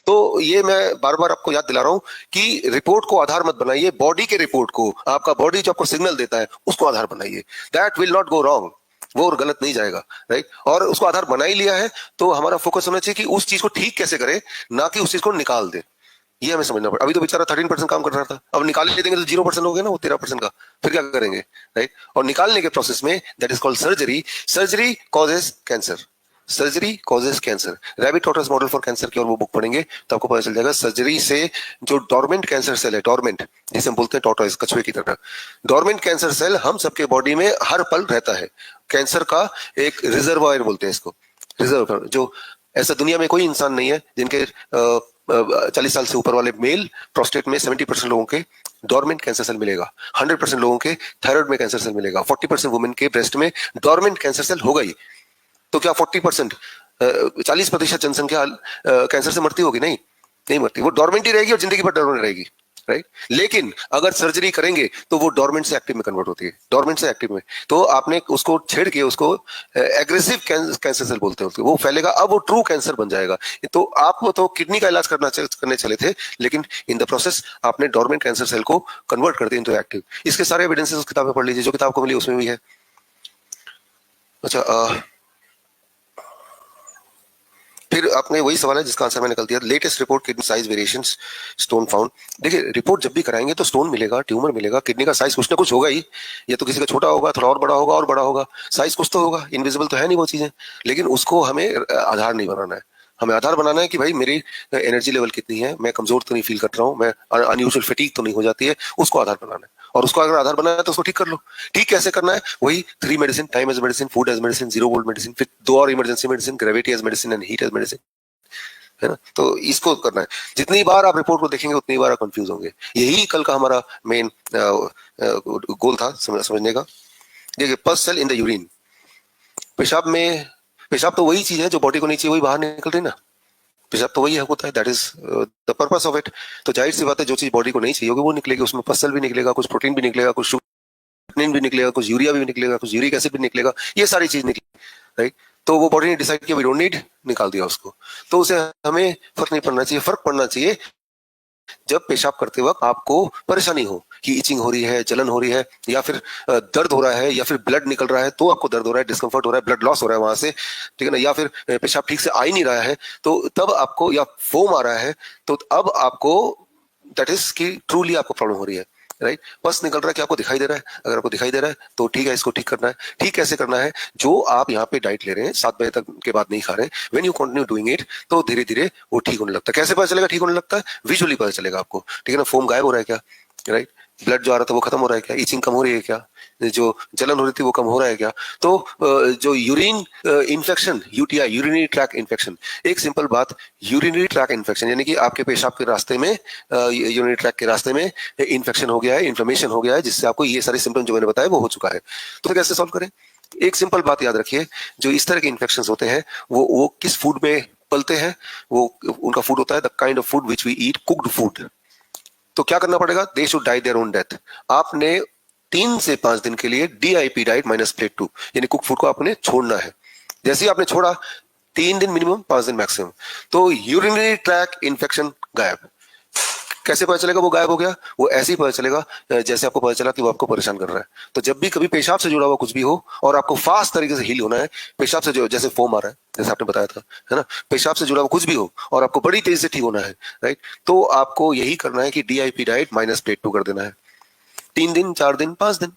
तो ये मैं बार बार आपको याद दिला रहा हूं कि रिपोर्ट को आधार मत बनाइए, बॉडी के रिपोर्ट को, आपका बॉडी जो आपको सिग्नल देता है उसको आधार बनाइए। That will not go wrong, वो और गलत नहीं जाएगा, राइट। और उसको आधार बना ही लिया है तो हमारा फोकस होना चाहिए कि उस चीज को ठीक कैसे करें, ना कि उस चीज को निकाल दे। ये हमें समझना पड़ा। अभी तो बेचारा 13% काम कर रहा था, अब निकाल ही देंगे तो 0% हो गया ना वो 13% का, फिर क्या करेंगे, राइट। और निकालने के प्रोसेस में that is called surgery. Surgery causes cancer, surgery causes cancer. Rabbit tortoise model for cancer की और वो बुक पढ़ेंगे तो आपको पता चल जाएगा सर्जरी से जो डोरमेंट कैंसर सेल है, डोरमेंट जिसे हम बोलते हैं टॉर्टोइस, कछुए की तरह, डोरमेंट कैंसर सेल हम सबके बॉडी में हर पल रहता है। कैंसर का एक रिजर्वायर बोलते हैं इसको, रिजर्व। जो ऐसा दुनिया में कोई इंसान नहीं है जिनके 40 साल से ऊपर वाले मेल प्रोस्टेट में 70% लोगों के डोरमेंट कैंसर सेल मिलेगा, 100% लोगों के थायराइड में कैंसर सेल मिलेगा, 40% वुमेन के ब्रेस्ट में डोरमेंट कैंसर सेल होगा ही। तो क्या 40%, 40% जनसंख्या कैंसर से मरती होगी? नहीं, नहीं मरती। वो डोरमेंट ही रहेगी और जिंदगी भर डोरमेंट रहेगी, राइट। लेकिन अगर सर्जरी करेंगे तो वो डोरमेंट से एक्टिव में कन्वर्ट होती है, डोरमेंट से एक्टिव में। तो आपने उसको छेड़ के उसको एग्रेसिव कैंसर सेल बोलते हैं, वो फैलेगा, अब वो ट्रू कैंसर बन जाएगा। तो आप तो किडनी का इलाज करने चले थे, लेकिन इन द प्रोसेस आपने डोरमेंट कैंसर सेल को कन्वर्ट कर दिया इनटू एक्टिव। इसके सारे एविडेंसेस उस किताब में पढ़ लीजिए, जो किताब को मिली उसमें भी है। अच्छा, फिर आपने वही सवाल है जिसका आंसर मैंने कल दिया, latest report kidney size variations stone found. देखिए रिपोर्ट जब भी कराएंगे तो स्टोन मिलेगा, ट्यूमर मिलेगा, किडनी का साइज कुछ ना कुछ होगा ही। ये तो किसी का छोटा होगा, थोड़ा और बड़ा होगा, और बड़ा होगा, साइज कुछ तो होगा, इनविजिबल तो है नहीं वो चीजें। लेकिन उसको हमें आधार नहीं बनाना है, हमें आधार बनाना है कि भाई मेरी एनर्जी लेवल कितनी है, मैं कमजोर तो नहीं फील कर रहा हूँ, मैं अनयूजुअल फटीग तो नहीं हो जाती है, उसको आधार बनाना है। और उसको अगर आधार बनाना है तो उसको ठीक कर लो। ठीक कैसे करना है? वही 3 medicine, time as medicine, food as medicine, 0 volt medicine, फिर 2 और emergency medicine, gravity as medicine and heat as medicine, है ना। तो इसको करना है। जितनी बार आप रिपोर्ट को देखेंगे उतनी बार आप कंफ्यूज होंगे। यही कल का हमारा मेन गोल था समझने का। देखिए पस सेल इन द यूरिन, पेशाब में, पेशाब तो वही चीज है जो बॉडी को नहीं चाहिए, वही बाहर निकल रही ना, पेशाब तो वही होता है, that is the purpose of it. तो जाहिर सी बात है जो चीज बॉडी को नहीं चाहिए होगी वो निकलेगी, उसमें पस सेल भी निकलेगा, कुछ प्रोटीन भी निकलेगा, कुछ शुगर भी निकलेगा, कुछ यूरिया भी निकलेगा, कुछ यूरिक एसिड भी निकलेगा, ये सारी चीज निकलेगी, राइट। तो वो बॉडी ने डिसाइड किया वी डोंट नीड, निकाल दिया उसको। तो उसे हमें फर्क नहीं पड़ना चाहिए। फर्क पड़ना चाहिए जब पेशाब करते वक्त आपको परेशानी हो कि इचिंग हो रही है, जलन हो रही है, या फिर दर्द हो रहा है, या फिर ब्लड निकल रहा है तो आपको दर्द हो रहा है, डिस्कंफर्ट हो रहा है, ब्लड लॉस हो रहा है वहां से, ठीक है ना, या फिर पेशाब ठीक से आ ही नहीं रहा है तो तब आपको, या फोम आ रहा है तो अब आपको दैट इज कि ट्रूली आपको प्रॉब्लम हो रही है, राइट। पस निकल रहा है, क्या आपको दिखाई दे रहा है? अगर आपको दिखाई दे रहा है तो ठीक है, इसको ठीक करना है। ठीक कैसे करना है? जो आप यहाँ पे डाइट ले रहे हैं, 7 बजे तक के बाद नहीं खा रहे हैं, when you continue doing it तो धीरे धीरे वो ठीक होने लगता है। कैसे पता चलेगा ठीक होने लगता है? विजुअली पता चलेगा आपको, ठीक है ना। फोम गायब हो रहा है क्या, राइट। ब्लड जो आ रहा था वो खत्म हो रहा है क्या, इचिंग कम हो रही है क्या, जो जलन हो रही थी वो कम हो रहा है क्या। तो जो urine infection, UTI, urinary track infection, एक सिंपल बात, यूरिनरी ट्रैक इन्फेक्शन यानी कि आपके पेशाब के रास्ते में, यूरिनरी ट्रैक के रास्ते में इन्फेक्शन हो गया है, इन्फ्लेमेशन हो गया है, जिससे आपको ये सारे सिम्टम जो मैंने बताया वो हो चुका है। तो कैसे सॉल्व करें? एक सिंपल बात याद रखिए, जो इस तरह के इन्फेक्शन होते हैं वो किस फूड में पलते हैं, वो उनका फूड होता है the kind of food which we eat, cooked food. तो क्या करना पड़ेगा? They should die their own death. आपने 3 से 5 दिन के लिए DIP, डाइट माइनस प्लेट 2, यानी कुक फूड को आपने छोड़ना है। जैसे ही आपने छोड़ा 3 दिन मिनिमम, 5 दिन मैक्सिमम, तो यूरिनरी ट्रैक इन्फेक्शन गायब। कैसे पता चलेगा वो गायब हो गया? वो ऐसे ही पता चलेगा जैसे आपको पता चला कि वो आपको परेशान कर रहा है। तो जब भी कभी पेशाब से जुड़ा हुआ कुछ भी हो और आपको फास्ट तरीके से हील होना है, पेशाब से जो जैसे फोम आ रहा है, जैसे आपने बताया था, है ना, पेशाब से जुड़ा हुआ कुछ भी हो और आपको बड़ी तेजी से ठीक होना है, राइट, तो आपको यही करना है कि DIP, डाइट माइनस प्लेट 2 कर देना है। 3 दिन, 4 दिन, 5 दिन,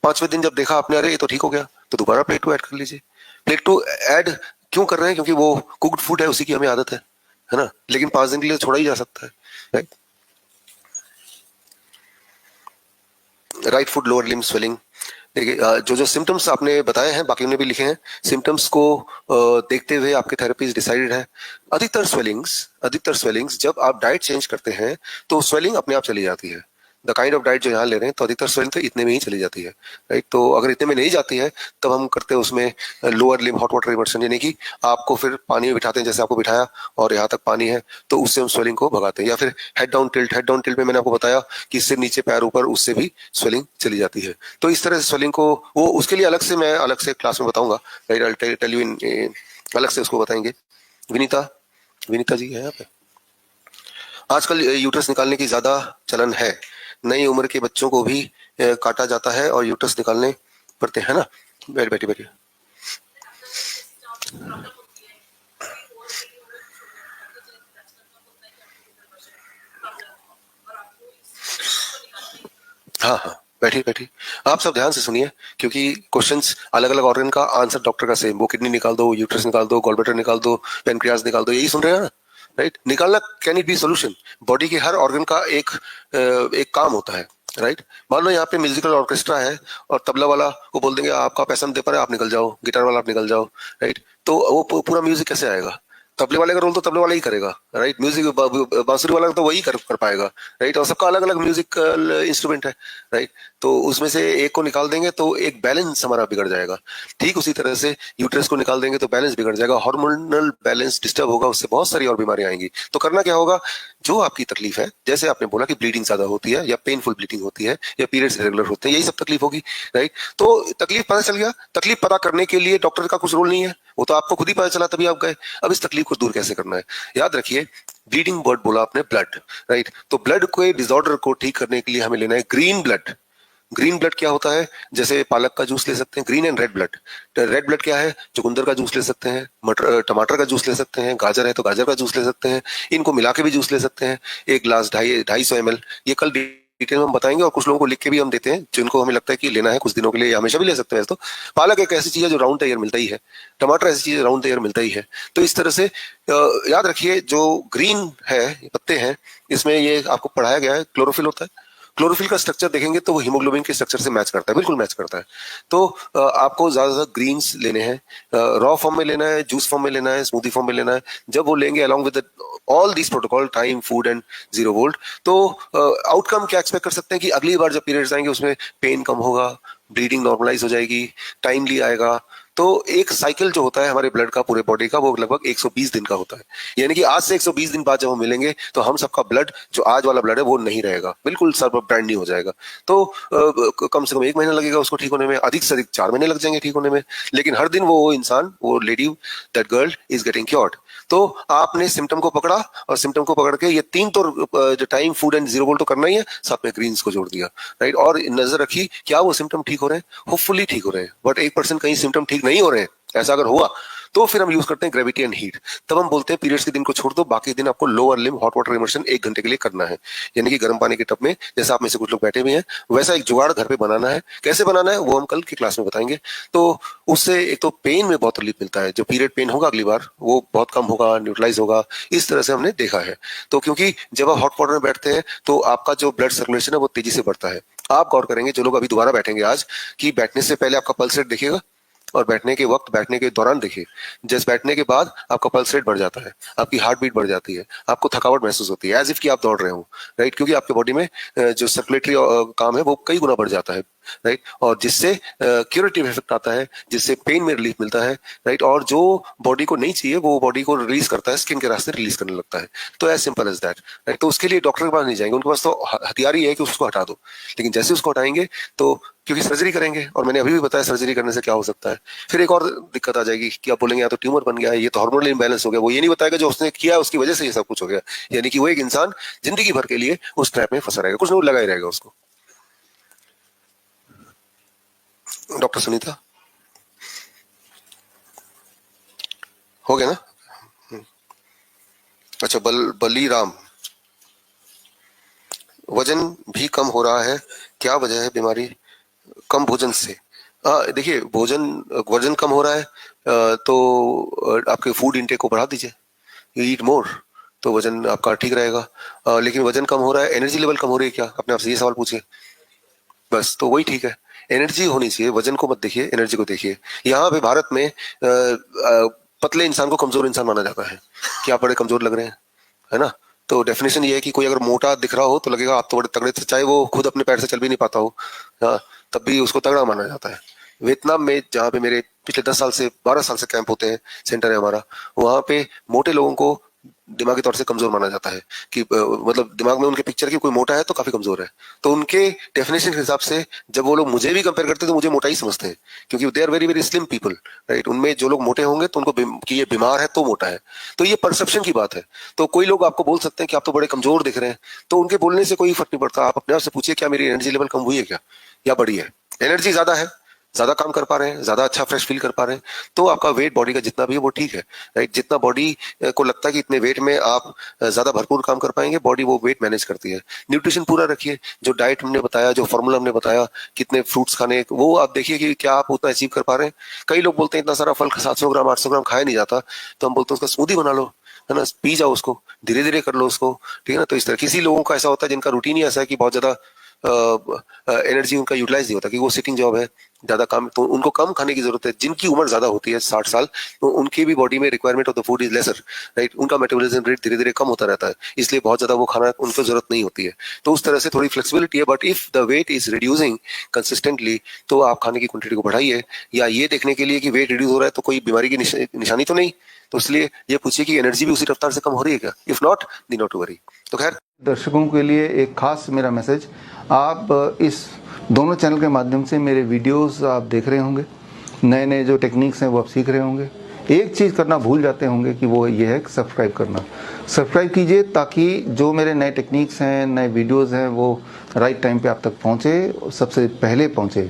5वें दिन जब देखा आपने अरे ये तो ठीक हो गया, तो दोबारा प्लेट 2 ऐड कर लीजिए। प्लेट 2 ऐड क्यों कर रहे हैं? क्योंकि वो कुक्ड फूड है, उसी की हमें आदत है ना। लेकिन 5 दिन के लिए छोड़ा ही जा सकता है, right. Right foot lower limb swelling, देखिए जो जो सिम्टम्स आपने बताए हैं बाकी ने भी लिखे हैं, सिम्टम्स को देखते हुए आपकी थेरेपीज डिसाइडेड है। अधिकतर स्वेलिंग्स जब आप डाइट चेंज करते हैं तो स्वेलिंग अपने आप चली जाती है। द काइंड ऑफ डाइट जो यहाँ ले रहे हैं तो अधिकतर स्वेलिंग तो इतने में ही चली जाती है, राइट। तो अगर इतने में नहीं जाती है तब हम करते हैं उसमें lower limb hot water immersion, यानी कि आपको फिर पानी में बिठाते हैं, जैसे आपको बिठाया और यहाँ तक पानी है तो उससे हम स्वेलिंग को भगाते हैं। या फिर head down tilt, head down tilt में मैंने आपको बताया कि सिर नीचे पैर ऊपर, उससे भी स्वेलिंग चली जाती है। तो इस तरह से स्वेलिंग को, वो उसके लिए अलग से मैं अलग से क्लास में बताऊंगा, राइट, टेल यू इन अलग से उसको बताएंगे। विनीता, विनीता जी है यहाँ पे? आजकल यूट्रस निकालने की ज्यादा चलन है, नई उम्र के बच्चों को भी काटा जाता है और यूट्रस निकालने पड़ते हैं ना। बैठिए बैठिए। हाँ हाँ, बैठिए बैठिए। आप सब ध्यान से सुनिए, क्योंकि क्वेश्चंस अलग अलग ऑर्गन का आंसर डॉक्टर का सेम। वो किडनी निकाल दो, यूट्रस निकाल दो, गॉलब्लैडर निकाल दो, पेनक्रियास निकाल दो, यही सुन रहे हैं ना, राइट। निकालना can it be solution? Body के हर ऑर्गन का एक काम होता है, राइट। मान लो यहाँ पे म्यूजिकल ऑर्केस्ट्रा है और तबला वाला को बोल देंगे आपका पैसा हम दे पा रहे हैं, आप निकल जाओ, गिटार वाला आप निकल जाओ, राइट। तो वो पूरा म्यूजिक कैसे आएगा? तबले वाले का रोल तो तबले वाला ही करेगा, राइट। म्यूजिक बांसुरी वाला तो वही कर पाएगा, राइट। और सबका अलग अलग म्यूजिकल इंस्ट्रूमेंट है, राइट। तो उसमें से एक को निकाल देंगे तो एक बैलेंस हमारा बिगड़ जाएगा। ठीक उसी तरह से यूट्रस को निकाल देंगे तो बैलेंस बिगड़ जाएगा, हार्मोनल बैलेंस डिस्टर्ब होगा, उससे बहुत सारी और बीमारियां आएंगी। तो करना क्या होगा? जो आपकी तकलीफ है, जैसे आपने बोला कि ब्लीडिंग ज्यादा होती है या पेनफुल ब्लीडिंग होती है या पीरियड्स इरेगुलर होते हैं, यही सब तकलीफ होगी, राइट। तो तकलीफ पता चल गया, तकलीफ पता करने के लिए डॉक्टर का कुछ रोल नहीं है, वो तो आपको खुद ही पता चला तभी आप गए। अब इस तकलीफ को दूर कैसे करना है? याद रखिए, ब्लीडिंग वर्ड बोला आपने, ब्लड, राइट। तो ब्लड के डिसऑर्डर को ठीक करने के लिए हमें लेना है ग्रीन ब्लड। ग्रीन ब्लड क्या होता है? जैसे पालक का जूस ले सकते हैं, green and red blood. Red blood क्या है? चुकंदर का जूस ले सकते हैं, मटर टमाटर का जूस ले सकते हैं, गाजर है तो गाजर का जूस ले सकते हैं, इनको मिला के भी जूस ले सकते हैं। एक गिलास 250 ml, ये कल डिटेल में हम बताएंगे, और कुछ लोगों को लिख के भी हम देते हैं जिनको हमें लगता है कि लेना है कुछ दिनों के लिए, हमेशा भी ले सकते हैं। तो पालक एक ऐसी चीज है जो राउंड ईयर मिलता ही है, टमाटर ऐसी चीज राउंड ईयर मिलता ही है। तो इस तरह से याद रखिए, जो ग्रीन है पत्ते हैं, इसमें ये आपको पढ़ाया गया है, क्लोरोफिल होता है। क्लोरोफिल का स्ट्रक्चर देखेंगे तो वो हीमोग्लोबिन के स्ट्रक्चर से मैच करता है, बिल्कुल मैच करता है। तो आपको ज्यादा से ज्यादा ग्रीन्स लेने हैं, रॉ फॉर्म में लेना है, जूस फॉर्म में लेना है, स्मूदी फॉर्म में लेना है। जब वो लेंगे along with all this protocol, time, food and 0 volt, तो आउटकम क्या एक्सपेक्ट कर सकते हैं कि अगली बार जब पीरियड्स आएंगे उसमें पेन कम होगा, ब्लीडिंग नॉर्मलाइज हो जाएगी, टाइमली आएगा। तो एक साइकिल जो होता है हमारे ब्लड का, पूरे बॉडी का, वो लगभग 120 दिन का होता है। यानी कि आज से 120 दिन बाद जब हम मिलेंगे तो हम सबका ब्लड, जो आज वाला ब्लड है, वो नहीं रहेगा, बिल्कुल सब ब्रांड न्यू हो जाएगा। तो कम से कम 1 महीना लगेगा उसको ठीक होने में, अधिक से अधिक 4 महीने लग जाएंगे ठीक होने में। लेकिन हर दिन वो इंसान, वो lady, that girl is getting cured. तो आपने सिम्टम को पकड़ा, और सिम्टम को पकड़ के ये तीन तो जो टाइम, फूड एंड 0 वोल्ट तो करना ही है, साथ में ग्रीन्स को जोड़ दिया, राइट। और नजर रखी क्या वो सिम्टम ठीक हो रहे हैं? होपफुली ठीक हो रहे हैं, बट 1% कहीं सिम्टम ठीक नहीं हो रहे हैं। ऐसा अगर हुआ तो फिर हम यूज करते हैं ग्रेविटी एंड हीट। तब हम बोलते हैं पीरियड्स के दिन को छोड़ दो, बाकी दिन आपको lower limb hot water immersion 1 घंटे के लिए करना है। यानी कि गर्म पानी के टब में, जैसा आप में से कुछ लोग बैठे हुए हैं, वैसा एक जुगाड़ घर पे बनाना है। कैसे बनाना है वो हम कल की क्लास में बताएंगे। तो उससे एक तो पेन में बहुत रिलीफ मिलता है, जो पीरियड पेन होगा अगली बार वो बहुत कम होगा, न्यूट्रलाइज होगा, इस तरह से हमने देखा है। तो क्योंकि जब आप हॉट वाटर में बैठते हैं तो आपका जो ब्लड सर्कुलेशन है वो तेजी से बढ़ता है। आप गौर करेंगे, जो लोग अभी दोबारा बैठेंगे आज, कि बैठने से पहले आपका पल्स रेट देखिएगा, और बैठने के वक्त, बैठने के दौरान देखिए, जैसे बैठने के बाद आपका पल्स रेट बढ़ जाता है, आपकी हार्ट बीट बढ़ जाती है, आपको थकावट महसूस होती है, एज इफ कि आप दौड़ रहे हो, राइट। क्योंकि आपके बॉडी में जो सर्कुलेटरी काम है वो कई गुना बढ़ जाता है, राइट। और जिससे क्यूरेटिव इफेक्ट आता है, जिससे पेन में रिलीफ मिलता है, राइट। और जो बॉडी को नहीं चाहिए वो बॉडी को रिलीज करता है, स्किन के रास्ते रिलीज करने लगता है। तो as simple as that, right. तो उसके लिए डॉक्टर के पास नहीं जाएंगे, उनके पास तो हथियार ही है कि उसको हटा दो। लेकिन जैसे उसको हटाएंगे तो, क्योंकि सर्जरी करेंगे, और मैंने अभी भी बताया सर्जरी करने से क्या हो सकता है, फिर एक और दिक्कत आ जाएगी कि आप बोलेंगे या तो ट्यूमर बन गया है, ये तो हार्मोनल इम्बैलेंस हो गया। वो ये नहीं बताएगा जो उसने किया उसकी वजह से ये सब कुछ हो गया। यानी कि वो एक इंसान जिंदगी भर के लिए उस ट्रैप में फंसा रहेगा, कुछ नहीं लगा ही रहेगा उसको। डॉक्टर सुनीता, हो गया ना? अच्छा, बलीराम, वजन भी कम हो रहा है, क्या वजह है? बीमारी? कम भोजन से। देखिए, वजन कम हो रहा है, तो आपके फूड इनटेक को बढ़ा दीजिए, यू ईट मोर, तो वजन आपका ठीक रहेगा। लेकिन वजन कम हो रहा है, एनर्जी लेवल कम हो रही है क्या? अपने आप से ये सवाल पूछिए, बस, तो वही ठीक है। एनर्जी होनी चाहिए, वजन को मत देखिए, एनर्जी को देखिए। यहाँ पे भारत में पतले इंसान को कमजोर इंसान माना जाता है कि आप बड़े कमजोर लग रहे हैं, है ना। तो डेफिनेशन ये है कि कोई अगर मोटा दिख रहा हो तो लगेगा आप तो बड़े तगड़े थे, चाहे वो खुद अपने पैर से चल भी नहीं पाता हो, हाँ, तब भी उसको तगड़ा माना जाता है। वियतनाम में, जहाँ पे मेरे पिछले 10 साल से 12 साल से कैंप होते हैं, सेंटर है हमारा, वहाँ पे मोटे लोगों को दिमागी तौर से कमजोर माना जाता है कि मतलब दिमाग में उनके पिक्चर की कोई मोटा है तो काफी कमजोर है। तो उनके डेफिनेशन के हिसाब से जब वो लोग मुझे भी कंपेयर करते हैं तो मुझे मोटा ही समझते हैं, क्योंकि they are very very slim people, right. उनमें जो लोग मोटे होंगे तो उनको कि ये बीमार है तो मोटा है। तो ये परसेप्शन की बात है। तो कोई लोग आपको बोल सकते हैं कि आप तो बड़े कमजोर दिख रहे हैं, तो उनके बोलने से कोई फर्क नहीं पड़ता। आप अपने आप से पूछिए क्या मेरी एनर्जी लेवल कम हुई है क्या, या बढ़ी है। एनर्जी ज्यादा है, ज्यादा काम कर पा रहे हैं, ज्यादा अच्छा फ्रेश फील कर पा रहे हैं, तो आपका वेट बॉडी का जितना भी है वो ठीक है, राइट। जितना बॉडी को लगता है कि इतने वेट में आप ज्यादा भरपूर काम कर पाएंगे, बॉडी वो वेट मैनेज करती है। न्यूट्रिशन पूरा रखिए, जो डाइट हमने बताया, जो फॉर्मूला हमने बताया, कितने फ्रूट्स खाने, वो आप देखिए कि क्या आप उतना अचीव कर पा रहे हैं। कई लोग बोलते हैं इतना सारा फल 700 ग्राम 800 ग्राम खाया नहीं जाता, तो हम बोलते हैं उसका स्मूदी बना लो, है ना, पी जाओ उसको, धीरे धीरे कर लो उसको, ठीक है ना। तो इस तरह किसी लोगों का ऐसा होता है जिनका रूटीन ही ऐसा है कि बहुत ज्यादा एनर्जी उनका यूटिलाइज नहीं होता, कि वो सिटिंग जॉब है, ज्यादा काम, तो उनको कम खाने की जरूरत है। जिनकी उम्र ज्यादा होती है 60 साल, तो उनकी भी बॉडी में requirement of the food is lesser, right. उनका मेटाबॉलिज्म रेट धीरे धीरे कम होता रहता है, इसलिए बहुत ज्यादा वो खाना उनको जरूरत नहीं होती है। तो उस तरह से थोड़ी फ्लेक्सिबिलिटी है। But if the weight is reducing consistently, तो आप खाने की क्वांटिटी को बढ़ाइए, या ये देखने के लिए कि वेट रिड्यूस हो रहा है तो कोई बीमारी की निशानी तो नहीं, तो इसलिए ये पूछिए कि एनर्जी भी उसी रफ्तार से कम हो रही है क्या। If not, the not to worry. तो खैर, दर्शकों के लिए एक खास मेरा मैसेज, आप इस दोनों चैनल के माध्यम से मेरे वीडियोस आप देख रहे होंगे, नए नए जो टेक्निक्स हैं वो आप सीख रहे होंगे। एक चीज़ करना भूल जाते होंगे कि वो ये है सब्सक्राइब करना। सब्सक्राइब कीजिए ताकि जो मेरे नए टेक्निक्स हैं, नए वीडियोस हैं, वो राइट टाइम पे आप तक पहुँचे, सबसे पहले पहुँचे।